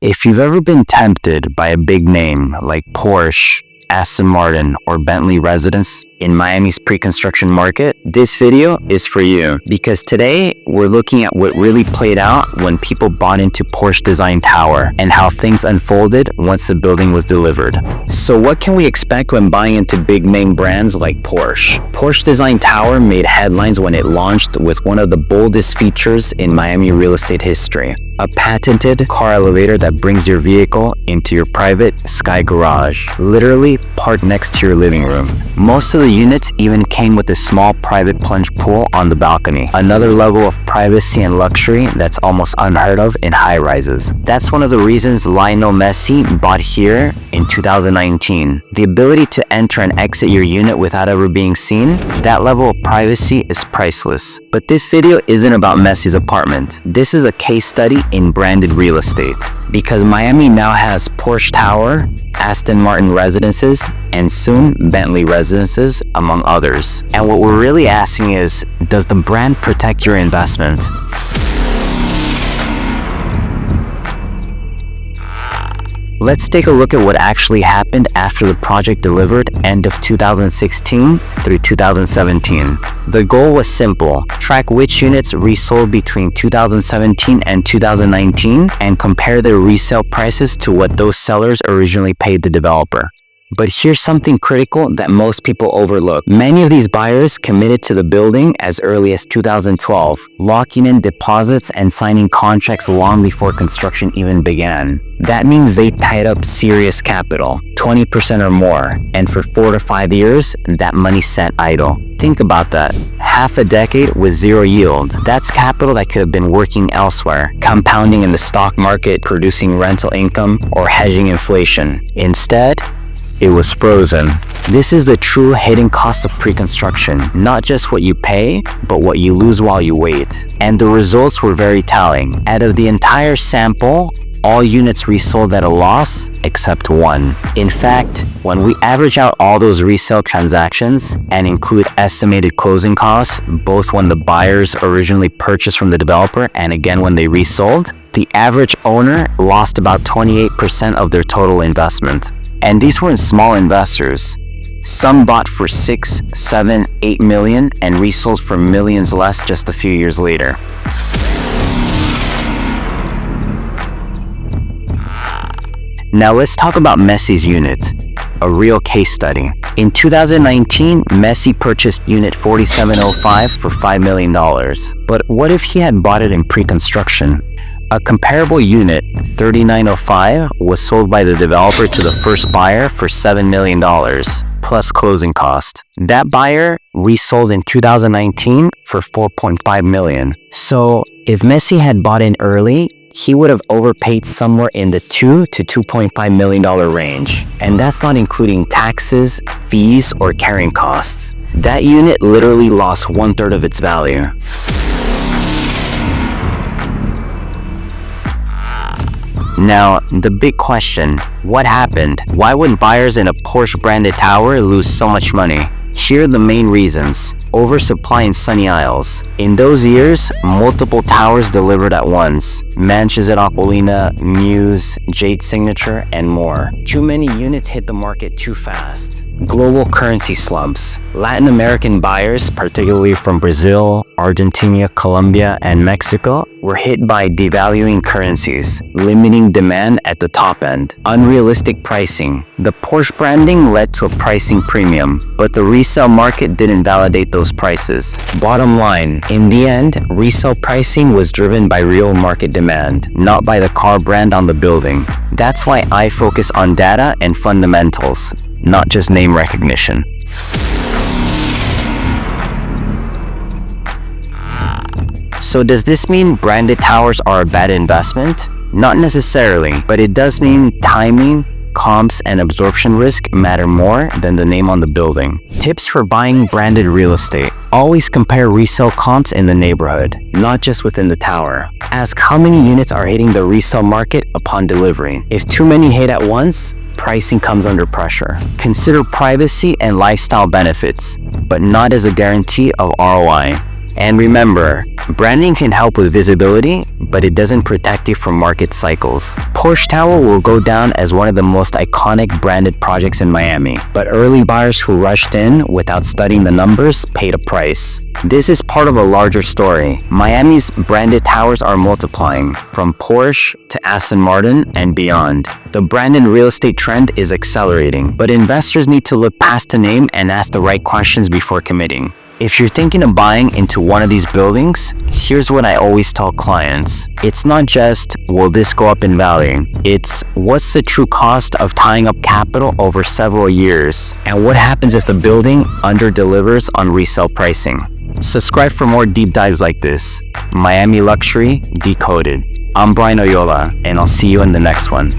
If you've ever been tempted by a big name like Porsche, Aston Martin, or Bentley residence in Miami's pre-construction market, this video is for you, because today we're looking at what really played out when people bought into Porsche Design Tower and how things unfolded once the building was delivered. So what can we expect when buying into big name brands like Porsche? Porsche Design Tower made headlines when it launched with one of the boldest features in Miami real estate history: a patented car elevator that brings your vehicle into your private sky garage, literally parked next to your living room. Most of the units even came with a small private plunge pool on the balcony, another level of privacy and luxury that's almost unheard of in high-rises. That's one of the reasons Lionel Messi bought here in 2019. The ability to enter and exit your unit without ever being seen, that level of privacy is priceless. But this video isn't about Messi's apartment. This is a case study in branded real estate, because Miami now has Porsche Tower, Aston Martin residences, and soon Bentley residences, among others. And what we're really asking is, does the brand protect your investment? Let's take a look at what actually happened after the project delivered end of 2016 through 2017. The goal was simple: track which units resold between 2017 and 2019 and compare their resale prices to what those sellers originally paid the developer. But here's something critical that most people overlook. Many of these buyers committed to the building as early as 2012, locking in deposits and signing contracts long before construction even began. That means they tied up serious capital, 20% or more, and for 4 to 5 years, that money sat idle. Think about that. Half a decade with zero yield. That's capital that could have been working elsewhere, compounding in the stock market, producing rental income, or hedging inflation. Instead, it was frozen. This is the true hidden cost of pre-construction, not just what you pay, but what you lose while you wait. And the results were very telling. Out of the entire sample, all units resold at a loss except one. In fact, when we average out all those resale transactions and include estimated closing costs, both when the buyers originally purchased from the developer and again when they resold, the average owner lost about 28% of their total investment. And these weren't small investors. Some bought for 6, 7, 8 million and resold for millions less just a few years later. Now let's talk about Messi's unit, a real case study. In 2019, Messi purchased unit 4705 for $5 million. But what if he had bought it in pre-construction? A comparable unit, 3905, was sold by the developer to the first buyer for $7 million, plus closing cost. That buyer resold in 2019 for $4.5 million. So if Messi had bought in early, he would have overpaid somewhere in the $2 to $2.5 million range. And that's not including taxes, fees, or carrying costs. That unit literally lost 1/3 of its value. Now, the big question: what happened? Why would buyers in a Porsche branded tower lose so much money? Here are the main reasons. Oversupply in Sunny Isles. In those years, multiple towers delivered at once. Manches at Aquilina, Muse, Jade Signature, and more. Too many units hit the market too fast. Global currency slumps. Latin American buyers, particularly from Brazil, Argentina, Colombia, and Mexico, were hit by devaluing currencies, limiting demand at the top end. Unrealistic pricing. The Porsche branding led to a pricing premium, but the resale market didn't validate those prices. Bottom line, in the end, resale pricing was driven by real market demand, not by the car brand on the building. That's why I focus on data and fundamentals, not just name recognition. So does this mean branded towers are a bad investment? Not necessarily, but it does mean timing, comps, and absorption risk matter more than the name on the building. Tips for buying branded real estate: always compare resale comps in the neighborhood, not just within the tower. Ask how many units are hitting the resale market upon delivery. If too many hit at once, pricing comes under pressure. Consider privacy and lifestyle benefits, but not as a guarantee of ROI. And remember, branding can help with visibility, but it doesn't protect you from market cycles. Porsche Tower will go down as one of the most iconic branded projects in Miami, but early buyers who rushed in without studying the numbers paid a price. This is part of a larger story. Miami's branded towers are multiplying, from Porsche to Aston Martin and beyond. The brand and real estate trend is accelerating, but investors need to look past the name and ask the right questions before committing. If you're thinking of buying into one of these buildings, here's what I always tell clients. It's not just, will this go up in value? It's, what's the true cost of tying up capital over several years? And what happens if the building under-delivers on resale pricing? Subscribe for more deep dives like this. Miami Luxury Decoded. I'm Brian Oyola, and I'll see you in the next one.